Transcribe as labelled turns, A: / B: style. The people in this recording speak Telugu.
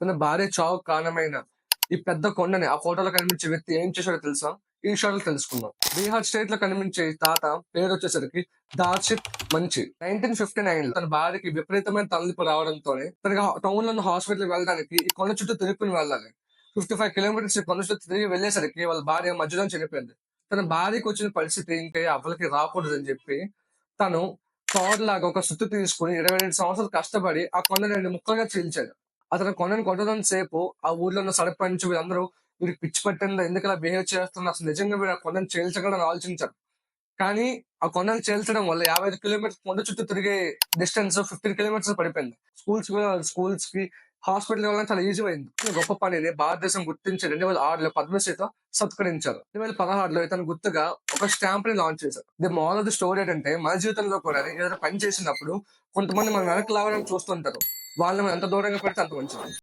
A: తన భార్య చావుకు కారణమైన ఈ పెద్ద కొండని ఆ ఫోటోలో కనిపించే వ్యక్తి ఏం చేశాడో తెలుసా? ఈ షోలో తెలుసుకుందాం. బీహార్ స్టేట్ లో కనిపించే ఈ తాత పేరు వచ్చేసరికి దార్షిత్ మంచి. 1959 లో తన భార్యకి విపరీతమైన తలనొప్పి రావడంతోనే తనకి టౌన్ లో ఉన్న హాస్పిటల్ వెళ్ళడానికి ఈ కొండ చుట్టూ తిరుక్కుని వెళ్ళాలి. 55 కిలోమీటర్స్ ఈ కొండ చుట్టూ తిరిగి వెళ్ళేసరికి వాళ్ళ భార్య మధ్యలో చనిపోయింది. తన భార్యకి వచ్చిన పరిస్థితి ఇంకా అవ్వలకి రాకూడదని చెప్పి తను లాగా ఒక సుత్తి తీసుకుని 22 సంవత్సరాలు కష్టపడి ఆ కొండని 2 ముక్కలుగా చీల్చాడు. అతను కొండను కొట్టడం సేపు ఆ ఊర్లో ఉన్న సర్పంచ్ వీళ్ళందరూ వీడికి పిచ్చి పట్టిందా, ఎందుకు ఇలా బిహేవ్ చేస్తున్నా, అసలు నిజంగా వీడు ఆ కొండను చీల్చగలని ఆలోచించారు. కానీ ఆ కొండను చీల్చడం వల్ల 55 కిలోమీటర్స్ కొండ చుట్టూ తిరిగే డిస్టెన్స్ 15 కిలోమీటర్స్ పడిపోయింది. స్కూల్స్ కి హాస్పిటల్ వెళ్ళడం చాలా ఈజీ అయింది. ఈ గొప్ప పనిని భారతదేశం గుర్తించి 2006లో పద్మశ్రీతో సత్కరించారు. 2016లో ఇతను గుర్తుగా ఒక స్టాంప్ ని లాంచ్ చేశారు. The moral of the story ఏంటంటే మన జీవితంలో కూడా ఏదైనా పని చేసినప్పుడు కొంతమంది మనం వెనక్కి లాగడానికి చూస్తుంటారు. వాళ్ళని మనం ఎంత దూరంగా పెడితే అంత మంచిది.